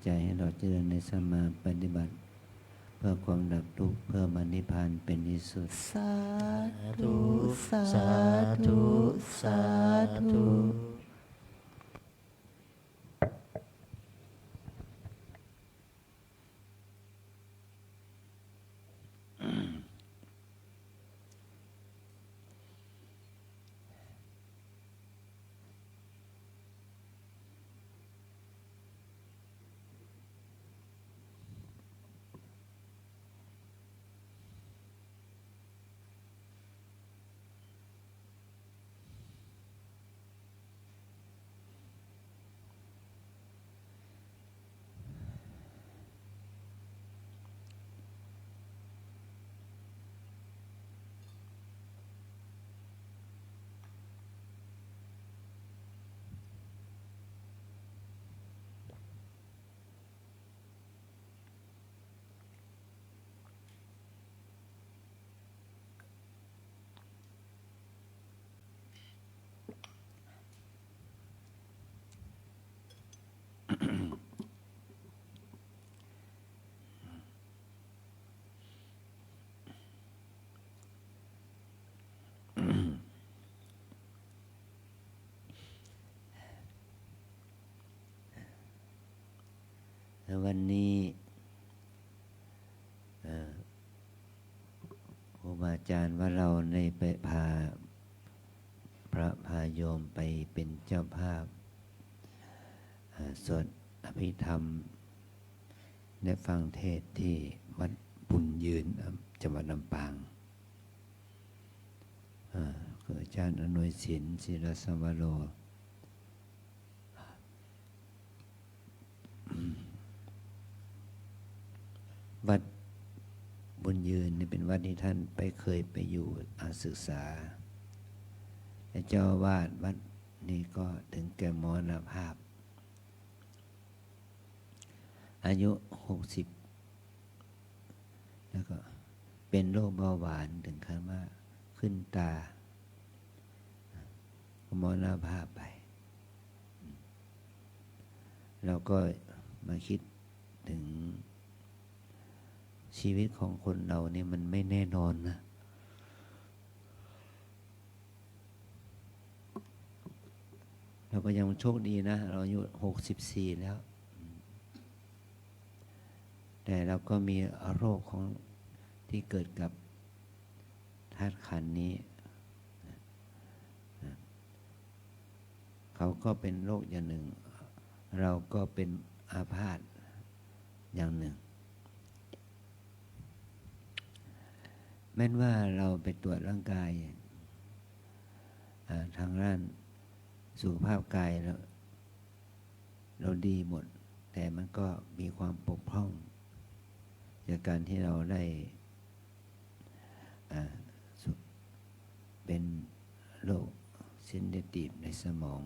ใจให้เราเจริญในสมาปฏิบัติเพื่อความดับทุกข์เพื่อมรรคนิพพานเป็นที่สุดสาธุสาธุสาธุวันนี้ครูบาอาจารย์ว่าเราในไปพาพระพาโยมไปเป็นเจ้าภาพสวดอภิธรรมและฟังเทศน์ที่วัดบุญยืนจังหวัดลำปางคืออาจารย์อนุสินศิลสวโรวัดบุญยืนนี่เป็นวัดที่ท่านเคยไปอยู่ศึกษาและเจ้าอาวาสวัดนี้ก็ถึงแก่มรณภาพอายุ60แล้วก็เป็นโรคเบาหวานถึงขั้นว่าขึ้นตามรณภาพไปเราก็มาคิดถึงชีวิตของคนเราเนี่ยมันไม่แน่นอนนะเราก็ยังโชคดีนะเราอายุ64แล้วแต่เราก็มีโรคของที่เกิดกับธาตุขันธ์นี้เขาก็เป็นโรคอย่างหนึ่งเราก็เป็นอาพาธอย่างหนึ่งแม้ว่าเราไปตรวจร่างกายทางด้านสุขภาพกายเราดีหมดแต่มันก็มีความบกพร่องจากการที่เราได้เป็นโรคเซนซิทีฟในสมอง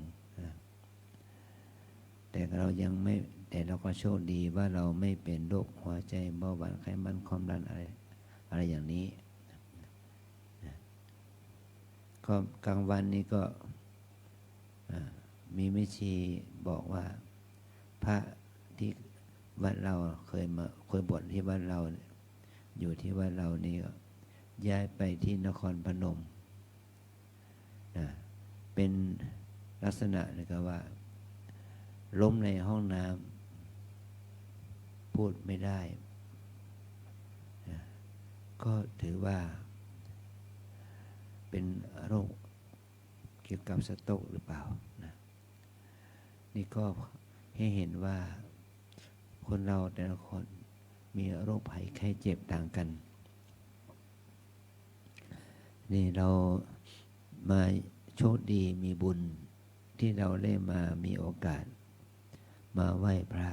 แต่เรายังไม่แต่เราก็โชคดีว่าเราไม่เป็นโรคหัวใจเบาหวานไขมันความดันอะไรอย่างนี้ก็กลางวันนี้ก็มีแม่ชีบอกว่าพระที่วัดเราเคยบวชที่วัดเราอยู่ที่วัดเรานี่ก็ย้ายไปที่นครพนมเป็นลักษณะนะครับว่าล้มในห้องน้ำพูดไม่ได้ก็ถือว่าเป็นโรคเกี่ยวกับสโตรกหรือเปล่านะนี่ก็ให้เห็นว่าคนเราแต่ละคนมีโรคภัยไข้เจ็บต่างกันนี่เรามาโชคดีมีบุญที่เราได้มามีโอกาสมาไหว้พระ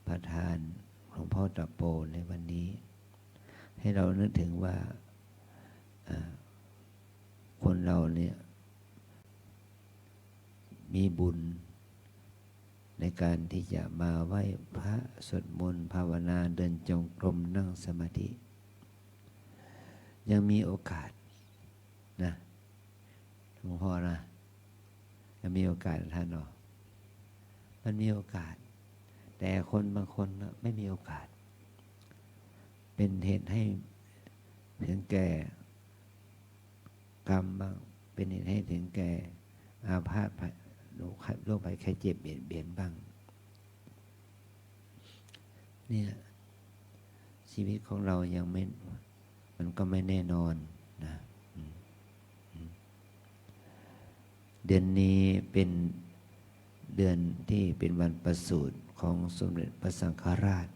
ประธานหลวงพ่อตะโปในวันนี้ให้เรานึกถึงว่าคนเราเนี่ยมีบุญในการที่จะมาไหว้พระสวดมนต์ภาวนาเดินจงกรมนั่งสมาธิยังมีโอกาสนะหลวงพ่อนะยังมีโอกาสท่านเนาะมันมีโอกาส แต่คนบางคนไม่มีโอกาสเป็นเหตุให้ถึงแก่กรรมบ้างเป็นเหตุให้ถึงแก่อาพาธโรคภัยไข้เจ็บเบียดเบียนบ้างเนี่ยชีวิตของเรายังไม่มันก็ไม่แน่นอนนะเดือนนี้เป็นเดือนที่เป็นวันประสูติของสมเด็จพระสังฆราช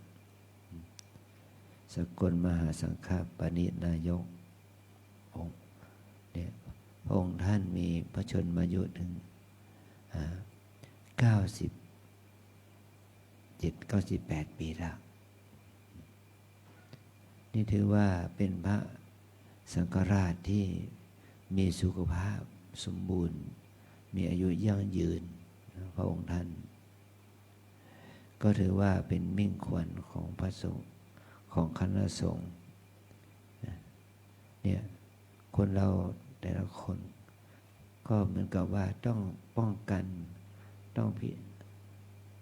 สกลมหาสังฆปณินายกองค์เนี่ยพระองค์ท่านมีพระชนมายุถึง97-98 ปีแล้วนี่ถือว่าเป็นพระสังฆราชที่มีสุขภาพสมบูรณ์มีอายุยั่งยืนพระองค์ท่านก็ถือว่าเป็นมิ่งขวัญของพระสงฆ์ของคณะสงฆ์เนี่ยคนเราแต่ละคนก็เหมือนกับว่าต้องป้องกันต้อง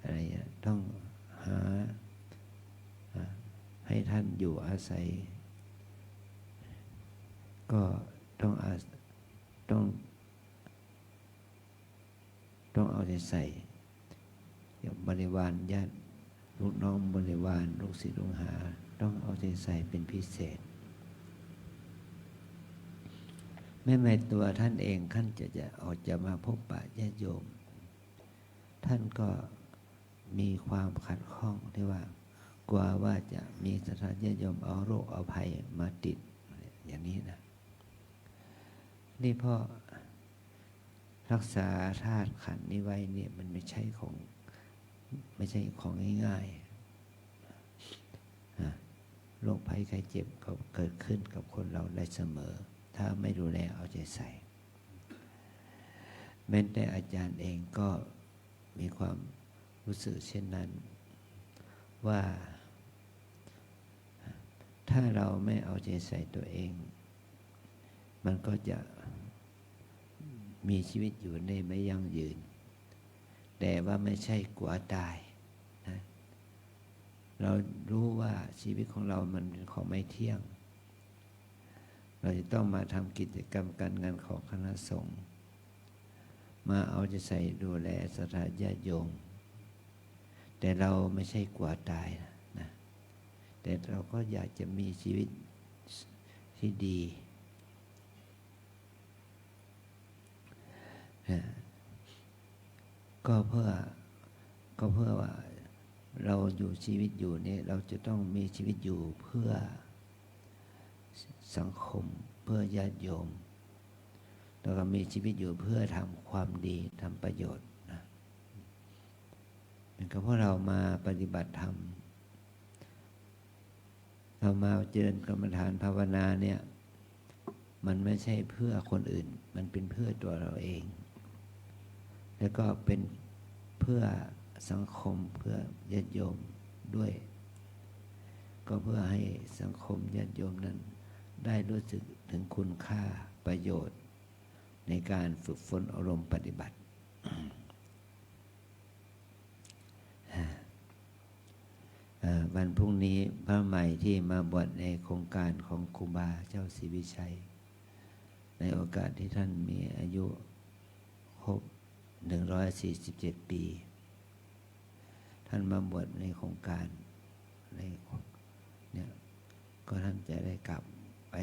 อะไรต้องหาให้ท่านอยู่อาศัยก็ต้องเอาใจใส่อย่างบริวารญาติลูกน้องบริวารลูกศิษย์ลูกหาต้องเอาใจใส่เป็นพิเศษไม่ตัวท่านเองท่านจะมาพบปะญาติโยมท่านก็มีความขัดข้องที่ว่ากลัวว่าจะมีสถานญาติโยมเอาโรคเอาภัยมาติดอย่างนี้นะนี่เพราะรักษาธาตุขันธ์นี้ไว้เนี่ยมันไม่ใช่ของง่ายๆโรคภัยไข้เจ็บก็เกิดขึ้นกับคนเราได้เสมอถ้าไม่ดูแลเอาใจใส่แม้แต่อาจารย์เองก็มีความรู้สึกเช่นนั้นว่าถ้าเราไม่เอาใจใส่ตัวเองมันก็จะมีชีวิตอยู่ในไม่ยั่งยืนแต่ว่าไม่ใช่กลัวตายนะเรารู้ว่าชีวิตของเรามันเป็นของไม่เที่ยงเราจะต้องมาทำกิจกรรมการงานของคณะสงฆ์มาเอาใจใส่ดูแลสถานญาติโยมแต่เราไม่ใช่กลัวตายนะแต่เราก็อยากจะมีชีวิตที่ดีก็เพื่อว่าเราอยู่ชีวิตอยู่เนี่ยเราจะต้องมีชีวิตอยู่เพื่อสังคมเพื่อญาติโยมแล้วก็มีชีวิตอยู่เพื่อทำความดีทำประโยชน์นะเป็นเพราะเรามาปฏิบัติธรรมเรามาเจริญกรรมฐานภาวนาเนี่ยมันไม่ใช่เพื่อคนอื่นมันเป็นเพื่อตัวเราเองแล้วก็เป็นเพื่อสังคมเพื่อญาติโยมด้วยก็เพื่อให้สังคมญาติโยมนั้นได้รู้สึกถึงคุณค่าประโยชน์ในการฝึกฝนอารมณ์ปฏิบัติวันพรุ่งนี้พระใหม่ที่มาบวชในโครงการของครูบาเจ้าศรีวิชัยในโอกาสที่ท่านมีอายุครบ147 ปีท่านมาบวชในโครงการในเนี่ยก็ท่านจะได้กลับไป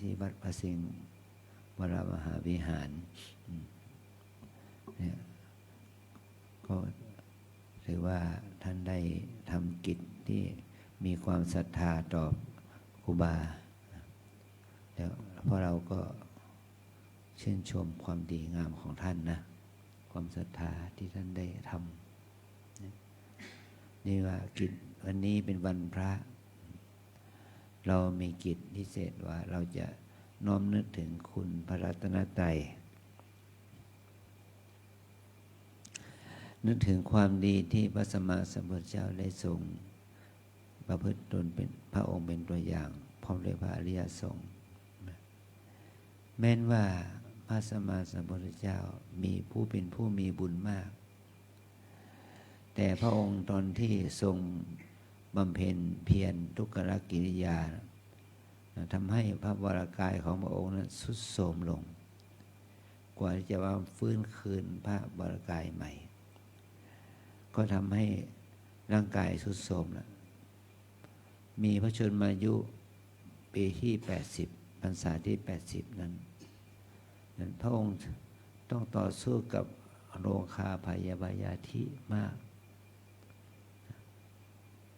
ที่วัดพระสิงห์วรมหาวิหารเนี่ยก็ถือว่าท่านได้ทำกิจที่มีความศรัทธาต่อครูบาแล้วเพราะเราก็ชื่นชมความดีงามของท่านนะความศรัทธาที่ท่านได้ทำนี่ว่ากิจวันนี้เป็นวันพระเรามีกิจพิเศษว่าเราจะน้อมนึกถึงคุณพระรัตนตรัยนึกถึงความดีที่พระสัมมาสัมพุทธเจ้าได้ทรงประพฤติตนเป็นพระองค์เป็นตัวอย่างพร้อมด้วยพระอริยสงฆ์แม้นว่าพระสัมมาสัมพุทธเจ้ามีผู้เป็นผู้มีบุญมาก แต่พระองค์ตอนที่ทรงบำเพ็ญเพียรทุกขกิริยาทำให้พระวรากายของพระองค์นั้นทรุดโทรมลงกว่าที่จะว่าฟื้นคืนพระวรากายใหม่ก็ทำให้ร่างกายทรุดโทรมแล้วมีพระชนมายุปีที่80พรรษาที่80นั้นพระองค์ต้องต่อสู้กับโรคาพยาบายาธิมาก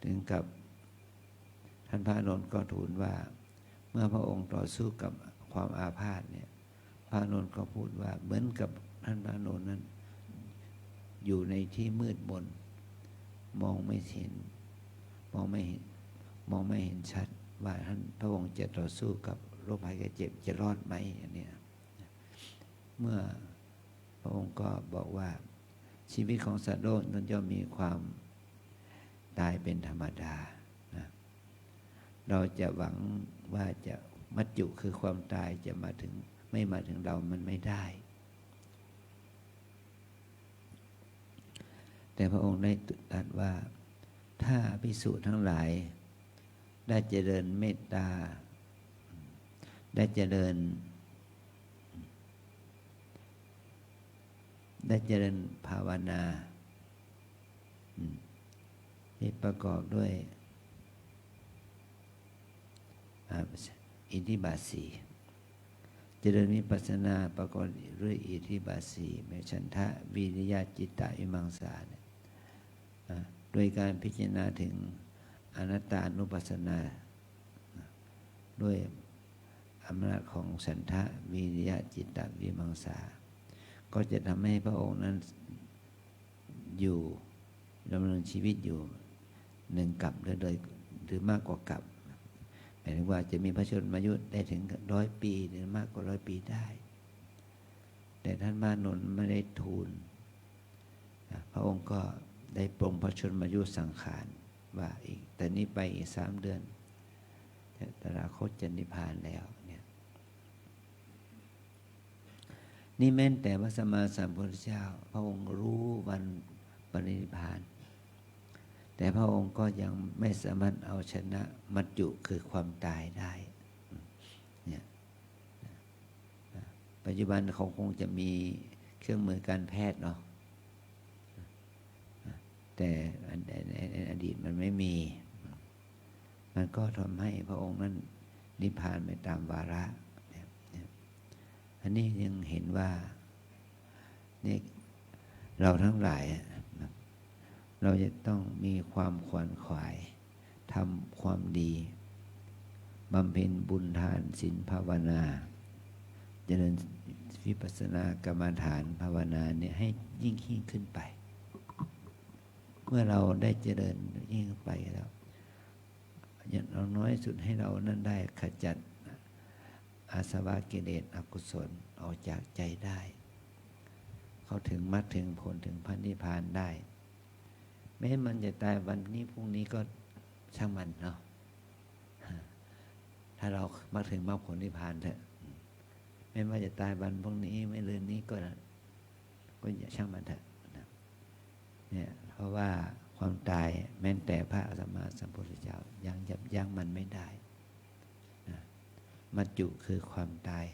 ถึงกับท่านพระอานนท์ก็ทูลว่าเมื่อพระองค์ต่อสู้กับความอาพาธเนี่ยพระอานนท์ก็พูดว่าเหมือนกับท่านพระอานนท์นั้นอยู่ในที่มืดมนมองไม่เห็นชัดว่าท่านพระองค์จะต่อสู้กับโรคภัยไข้เจ็บจะรอดไหมอันนี้เมื่อพระองค์ก็บอกว่าชีวิตของสัตว์โลกนั้นย่อมมีความตายเป็นธรรมดานะเราจะหวังว่าจะมัจจุคือความตายจะมาถึงไม่มาถึงเรามันไม่ได้แต่พระองค์ได้ตรัสว่าถ้าภิกษุทั้งหลายได้เจริญเมตตาได้เจริญภาวนาที่ประกอบด้วยอิทธิบาท4เจริญวิปัสสนาประกอบด้วยอิทธิบาท4เมฉันทะวิริยะจิตตะวิมังสาเนี่ยโดยการพิจารณาถึงอนัตตานุปัสสนาด้วยอำนาจของฉันทะวิริยะจิตตะวิมังสาก็จะทำให้พระองค์นั้นอยู่ดำเนินชีวิตอยู่1 กัปหรือมากกว่ากัปหมายถึงว่าจะมีพระชนมายุได้ถึง100 ปีหรือมากกว่า100 ปีได้แต่ท่านพระอานนท์ไม่ได้ทูลพระองค์ก็ได้ปรงพระชนมายุสังขารว่าอีกแต่นี้ไปอีก3 เดือนตถาคตจะนิพพานแล้วเนี่ยนี่แม้แต่พระสัมมาสัมพุทธเจ้าพระองค์รู้วันปรินิพพานแต่พระองค์ก็ยังไม่สามารถเอาชนะมัจจุคือความตายได้เนี่ยปัจจุบันเขาคงจะมีเครื่องมือการแพทย์เนาะแต่ในอดีตมันไม่มีมันก็ทำให้พระองค์นั้นนิพพานไปตามวาระอันนี้ยังเห็นว่านี่เราทั้งหลายเราจะต้องมีความขวนขวายทำความดีบำเพ็ญบุญทานศีลภาวนาเจริญวิปัสสนากรรมฐานภาวนาเนี่ยให้ยิ่งขึ้นไปเมื่อเราได้เจริญยิ่งขึ้นไปแล้วอย่างน้อยสุดให้เรานั้นได้ขจัดอาสวะกิเลสอกุศลออกจากใจได้เข้าถึงมรรคถึงผลถึงพระนิพพานได้แม้มันจะตายวันนี้พรุ่งนี้ก็ช่างมันเนาะถ้าเรามาถึงมรรคผลนิพพานเถอะไม่ว่าจะตายวันพรุ่งนี้ไม่เรือนนี้ก็อย่าช่างมันเถอะเนี่ยเพราะว่าความตายแม้แต่พระสัมมาสัมพุทธเจ้ายังยับยั้งมันไม่ได้มัจจุคือความตาย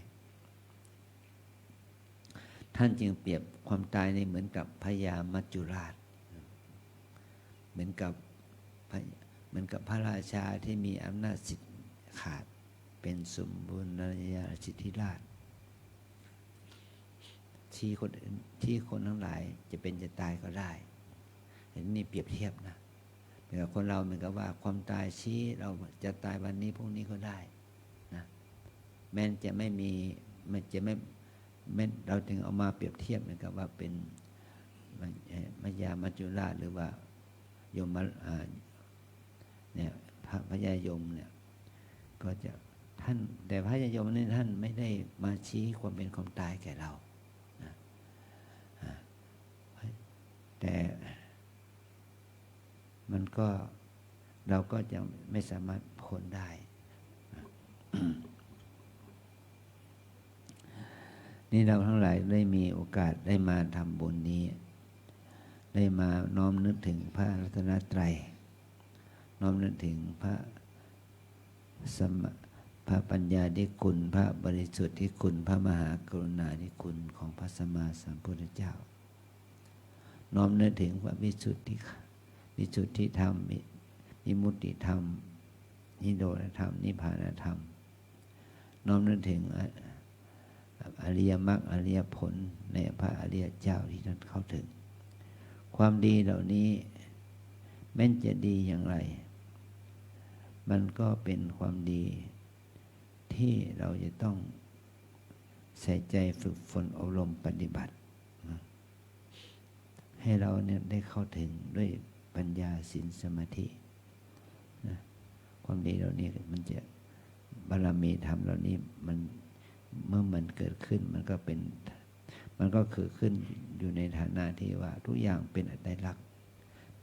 ท่านจึงเปรียบความตายในเหมือนกับพญามัจจุราชเหมือนกับพระราชาที่มีอำนาจสิทธิ์ขาดเป็นสมบูรณาญาสิทธิราชที่คนทั้งหลายจะเป็นจะตายก็ได้เห็นนี่เปรียบเทียบนะเหมือนกับคนเราเหมือนกับว่าความตายชี้เราจะตายวันนี้พรุ่งนี้ก็ได้นะแม้จะไม่มีมันจะไม่เราถึงเอามาเปรียบเทียบเหมือนกับว่าเป็นมายามัจจุราชหรือว่ายมเนี่ยพระยายมเนี่ยก็จะท่านแต่พระยายมนี่ท่านไม่ได้มาชี้ความเป็นความตายแก่เรานะแต่มันก็เราก็จะไม่สามารถพ้นได้นี่เราทั้งหลายได้มีโอกาสได้มาทำบุญนี้ ได้มาน้อมนึกถึงพระรัตนตรัยน้อมนึกถึงพระปัญญาธิคุณ พระบริสุทธิคุณ พระมหากรุณาธิคุณของพระสัมมาสัมพุทธเจ้าน้อมนึกถึงพระวิสุทธิธรรมวิมุตติธรรมนิโรธธรรมนิพพานธรรมน้อมนึกถึงอริยมรรคอริยผลในพระอริยเจ้าที่ท่านเข้าถึงความดีเหล่านี้แม้จะดีอย่างไรมันก็เป็นความดีที่เราจะต้องใส่ใจฝึกฝนอบรมปฏิบัติให้เราเนี่ยได้เข้าถึงด้วยปัญญาศีลสมาธินะความดีเหล่านี้มันจะบารมีธรรมเหล่านี้มันเมื่อมันเกิดขึ้นมันก็คือขึ้นอยู่ในฐานะที่ว่าทุกอย่างเป็นไตรลักษณ์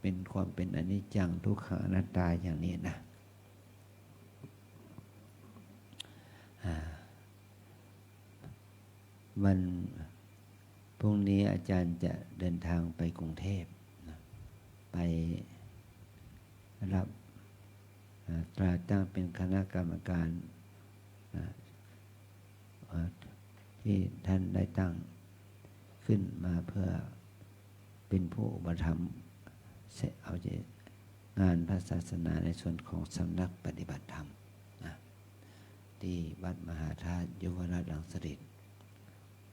เป็นความเป็นอนิจจังทุกขังอนัตตาอย่างนี้นะวันพรุ่งนี้อาจารย์จะเดินทางไปกรุงเทพนะไปรับตราตั้งเป็นคณะกรรมการที่ท่านได้ตั้งขึ้นมาเพื่อเป็นผู้อุปถัมภ์เอาใจงานพระศาสนาในส่วนของสำนักปฏิบัติธรรมนะที่วัดมหาธาตุยุวราชรังสฤษฎิ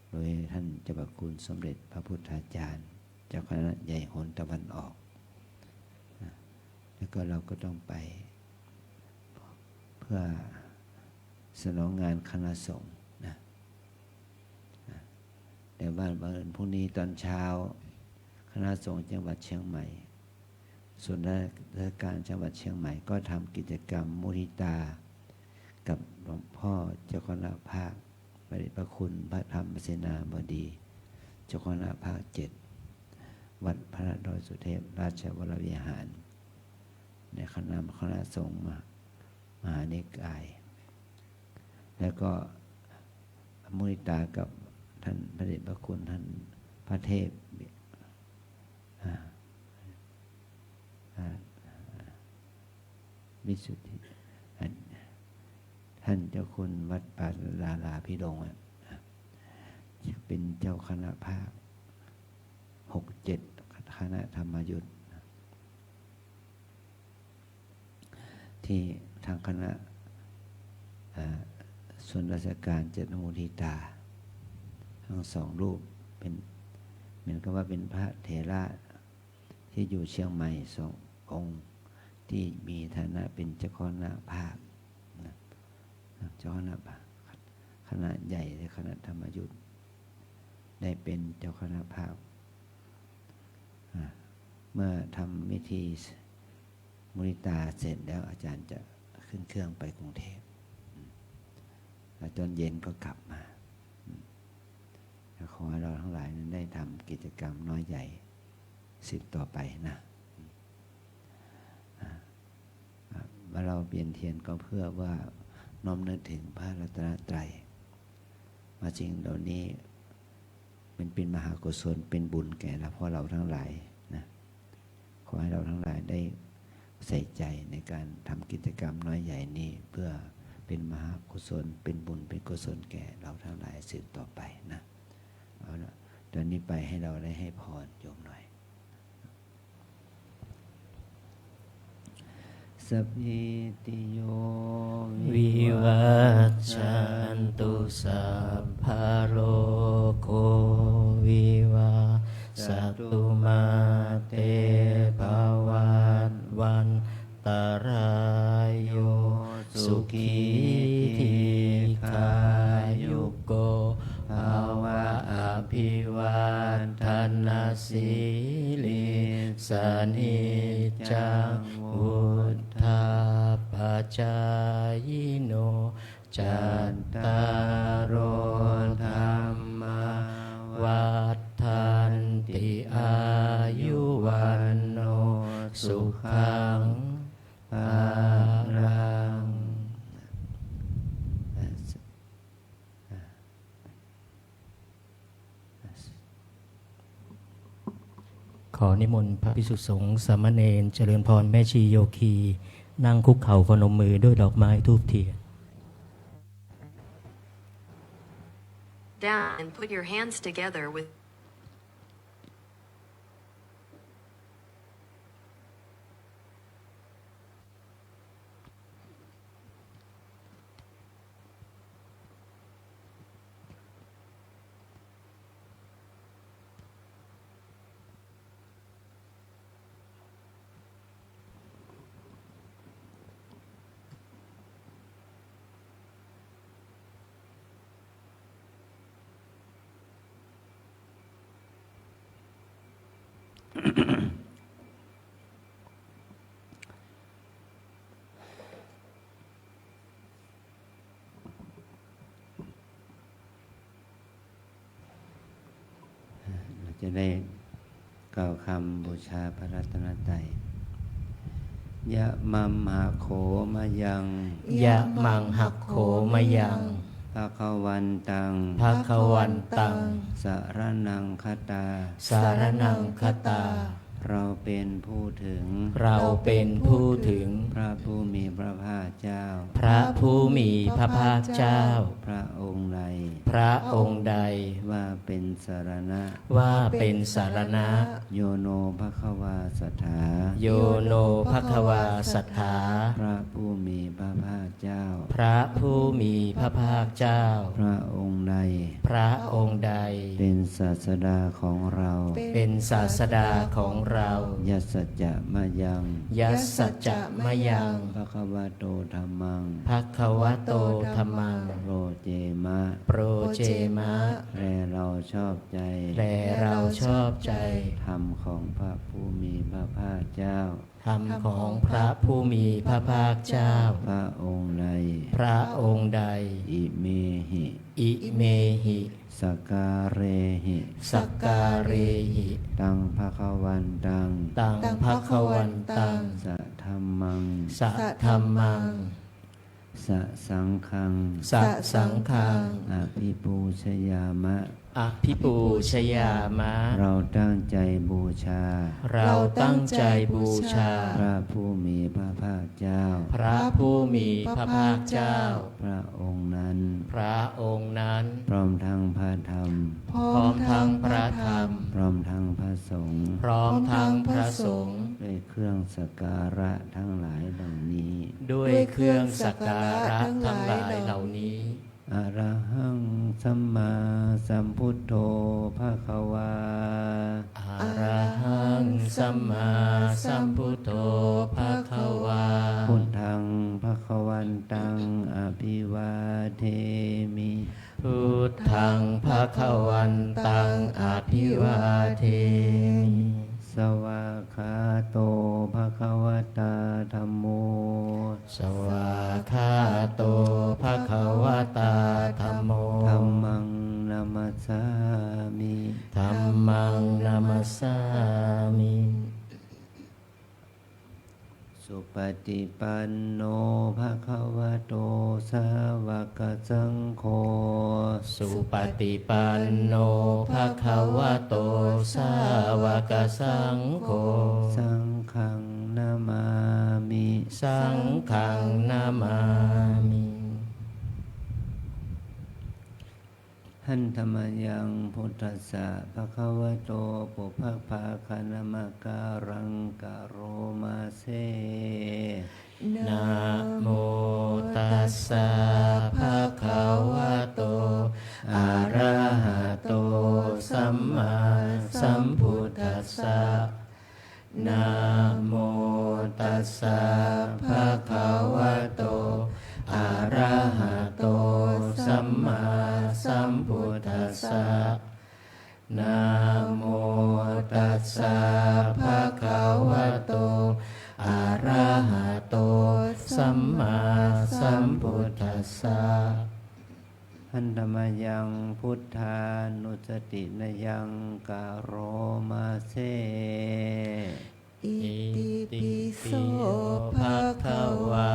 โดยท่านเจ้าพระคุณสมเด็จพระพุทธาจารย์เจ้าคณะใหญ่หนตะวันออกนะแล้วก็เราก็ต้องไปเพื่อสนองงานคณะสงฆ์นะแต่บ้านบังเอิญพรุ่งนี้ตอนเช้าคณะสงฆ์จังหวัดเชียงใหม่ส่วนราชการจังหวัดเชียงใหม่ก็ทำกิจกรรมมุทิตากับหลวงพ่อเจ้าคณะภาคพระเดชพระคุณพระธรรมเสนาบดีเจ้าคณะภาค7วัดพระดอยสุเทพราชวรวิหารในคณะสงฆ์มหานิกายแล้วก็มุทิตากับท่านพระเดชพระคุณท่านพระเทพวิสุทธิท่านเจ้าคุณวัดป่าลาลาภิรมย์เป็นเจ้าคณะภาค6-7คณะธรรมยุทธ์ที่ทางคณะส่วนราชการจัดมุทิตาทั้ง2 รูปเป็นเหมือนกับว่าเป็นพระเถระที่อยู่เชียงใหม่2 องค์ที่มีฐานะเป็นเจ้าคณะภาคเจ้าคณะคณะใหญ่ในคณะธรรมยุทธ์ได้เป็นเจ้าคณะภาคเมื่อทำพิธีมุทิตาเสร็จแล้วอาจารย์จะขึ้นเครื่องไปกรุงเทพตอนเย็นก็กลับมาขอให้เราทั้งหลายนั้นได้ทำกิจกรรมน้อยใหญ่สืบต่อไปนะว่าเราเปลี่ยนเทียนก็เพื่อว่าน้อมนึกถึงพระรัตนตรัยมาจริงเหล่านี้เป็นมหากุศลเป็นบุญแก่เราเพราะเราทั้งหลายนะขอให้เราทั้งหลายได้ใส่ใจในการทำกิจกรรมน้อยใหญ่นี้เพื่อเป็นมหากุศลเป็นบุญเป็นกุศลแก่เราทั้งหลายสืบต่อไปนะเอาละตอนนี้ไปให้เราได้ให้พรโยมหน่อยสัพพิติโยวิวัชชันตุสัพพะโรโควิวัสตุมาเตภวัตวันตรายโยสุขีทีขายุโกภาวะอภิวัตนาสีลิสนิจังวุธาปจายโนจัตตารโอธรรมวัฏันติอายุวันโนสุขังภาลังขอ นิมนต์พระภิกษุสงฆ์สามเณรเจริญพรแม่ชีโยคี นั่งคุกเข่าพนมมือด้วยดอกไม้ธูปเทียน Down and put your hands together withเราจะได้กล่าวคำบูชาพระรัตนตรัยยะมัมหะโขมายัง ยะมังหักโขมายัง ภะคะวันตัง ภะคะวันตัง สรณังคตา สารนังคตา เราเป็นผู้ถึง เราเป็นผู้ถึง พระผู้มีพระภาคเจ้า พระผู้มีพระภาคเจ้า พระองค์ใด พระองค์ใด ว่าเป็นสารณะ ว่าเป็นสารณะ โยโนภควาสถา โยโนภควาสัทธา พระผู้มีพระภาคเจ้า พระผู้มีพระภาคเจ้า พระองค์ใด พระองค์ใด เป็นศาสดาของเรา เป็นศาสดาของเรา ยัสสจะมายัง ยัสสจะมะยัง ภควโตธัมมัง ภควโตธัมมัง โรเจมะ โปรเจมะ แลเราชอบใจ แลเราชอบใจ ธรรมของพระผู้มีพระภาคเจ้า ธรรมของพระผู้มีพระภาคเจ้า พระองค์ใด พระองค์ใด อิเมหิ อิเมหิ สการเรหิ สักการเรหิ ตังภควันตัง ตังภควันตัง สะธัมมัง สะธัมมัง สะสังฆัง สะสังฆัง อภิปูชยามะ อภิปูชยามะ เราตั้งใจบูชา เราตั้งใจบูชา พระผู้มีพระภาคเจ้า พระผู้มีพระภาคเจ้า พระองค์นั้น พระองค์นั้น พร้อมทั้งพระธรรม พร้อมทั้งพระธรรม พร้อมทั้งพระสงฆ์ พร้อมทั้งพระสงฆ์ ด้วยเครื่องสักการะทั้งหลายเหล่านี้ ด้วยเครื่องสักการะทั้งหลายเหล่านี้ อะระหังสัมมาสัมพุทโธภะคะวา อะระหังสัมมาสัมพุทโธภะคะวา พุทธังภะคะวันตังอภิวาเทมิ พุทธังภะคะวันตังอภิวาเทมิ สวากขาโตภะคะวตาธัมโม สวากขาโตภะคะวตาธัมโม ธัมมังนามัสสามิ ธัมมังนามัสสามิ สุปฏิปันโนภะคะวะโตสาวกสังโฆ สุปฏิปันโนภะคะวะโตสาวกสังโฆ สังฆังนามามิ สังฆังนามามิ หันธรรมยังพุทธัสสะภะคะวะโตปุพพภาคณมการังกะโรมาเซ นะโมตัสสะภะคะวะโตอะระหะโตสัมมาสัมพุทธัสสะนะโมตัสสะภะคะวะโตอะระหะโตสัมมาสัมพุทธัสสะนะโมตัสสะภะคะวะโตอะระหะโตสัมมาสัมพุทธัสสะ หันธรรมยังพุทธานุสตินยังกะโรมาเซ อิติปิโส ภะคะวะ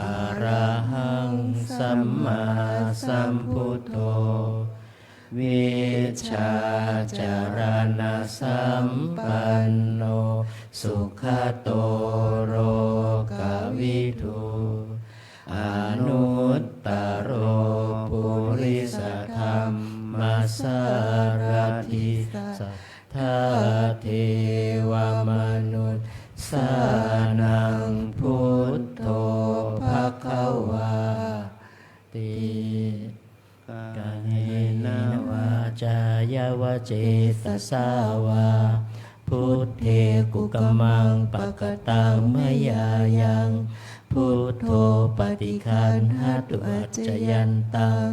อะระหังสัมมาสัมพุทโธ วิชาจารณสัมปันโนสุขโตโรกวิทูอนุตตโรปุริสธรรมสารถิสัทธาเทวมนุษย์สานังพุทโธภควาติกาเยนะวาจายวเจตสาวาพุทเทกุกมังปะกตังมยายังพุทโธปฏิคันหตุอัจจยันตัง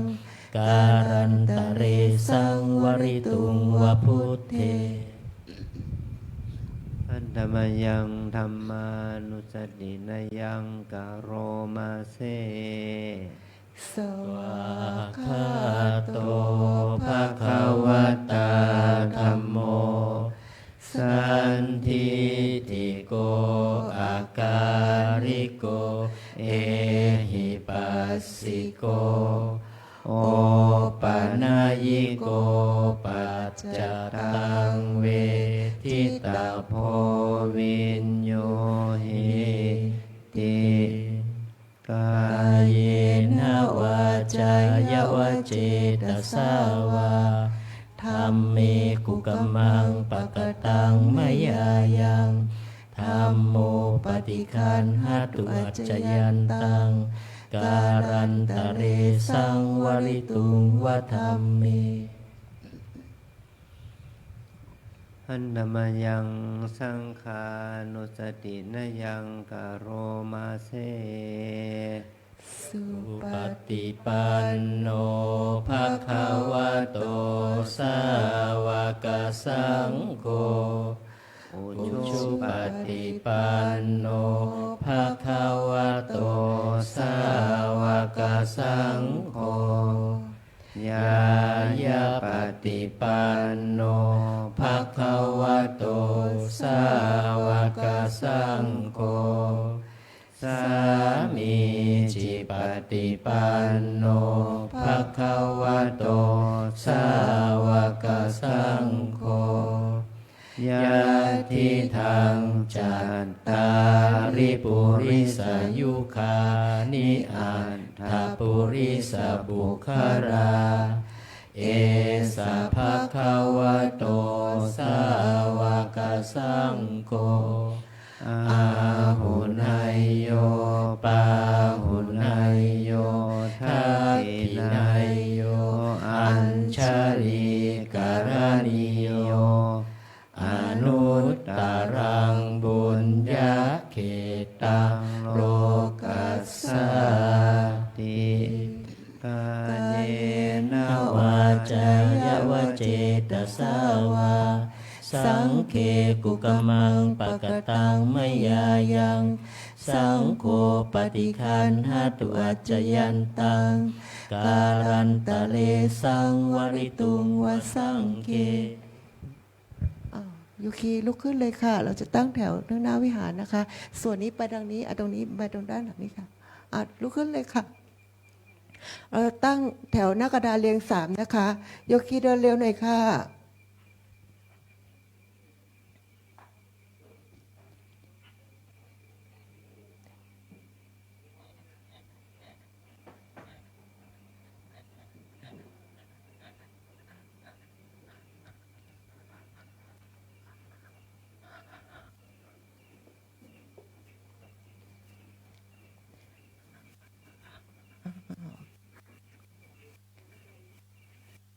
การันตะเรสังวริตุงวะพุทเทอันธรรมยังธรรมานุสตินายังกโรมาเสสวาคาโตภะคะวะตาธัมโมสันทิติโกอาการิโกเอหิปัสสิโกโอปะนายิโกปัจจตังเวทิตาโพวินโยหิติกายเยนะวาจายวเจตสาวาธัมเมกุกมังปะกตังมยายังธัมโมปฏิคันหตุอัจจยันตังการันตะเรสังวริตุงวะธัมเมอันธรรมยังสังขานุสตินายังกโรมาเสสุปฏิปันโนภะคะวะโตสาวกสังโฆอุชุปฏิปันโนภะคะวะโตสาวกสังโฆยายาปฏิปันโนภะคะวะโตสาวกสังโฆสามีจิปฏิปันโนภะคะวะโตสาวกสังโฆยะทิทังจัตตาริปุริสยุคานิอัตถปุริสบุคลาเอสะภะคะวะโตสาวกสังโฆอาหุนายโยปาหุนายโยทักขินายโยอัญชลีกรณีโยอนุตตรังบุญญาเขตังโลกัสสาติกาเยนะวาจายวเจตสาวาสังเคกุกมังปะกตังมยายังสังโฆปฏิคันหตุอัจจยันตังการันตะเลสังวริตุงวสังเคยูคีลุกขึ้นเลยค่ะเราจะตั้งแถวหน้าวิหารนะคะส่วนนี้ไปทางนี้ตรงนี้ไปตรงด้านหลังนี้ค่ะลุกขึ้นเลยค่ะเราตั้งแถวหน้ากระดานเรียง3นะคะโยคีเดินเร็วหน่อยค่ะ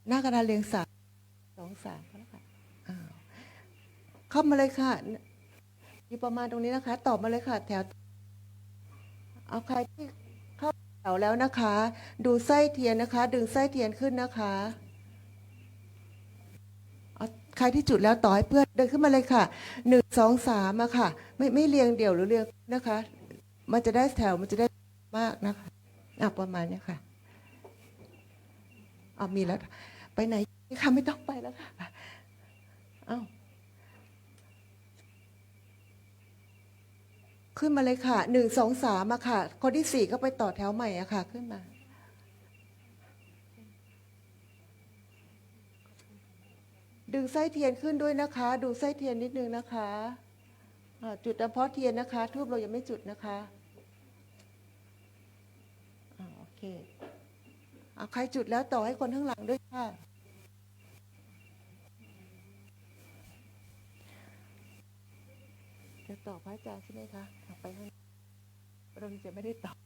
หน้ากระดานเรียง3 2 3แล้วค่ะเข้ามาเลยค่ะอยู่ประมาณตรงนี้นะคะตอบมาเลยค่ะแถวเอาใครที่เข้าแถวแล้วนะคะดูไส้เทียนนะคะดึงไส้เทียนขึ้นนะคะเอาใครที่จุดแล้วต่อให้เพื่อนเดินขึ้นมาเลยค่ะ1 2 3ค่ะไม่เรียงเดี่ยวหรือเรียงนะคะมันจะได้แถวมันจะได้มากนะคะประมาณนี้ค่ะมีแล้วไปไหนค่ะไม่ต้องไปแล้วค่ะขึ้นมาเลยค่ะ1 2 3ค่ะคนที่4ก็ไปต่อแถวใหม่ค่ะขึ้นมา ดึงไส้เทียนขึ้นด้วยนะคะ ดูไส้เทียนนิดนึงนะคะจุดเฉพาะเทียนนะคะทูบเรายังไม่จุดนะคะโอเคเอาใครจุดแล้วต่อให้คนข้างหลังด้วยค่ะจะต่อพระอาจารย์ใช่ไหมคะเอาไปข้างเราจะไม่ได้ต่อ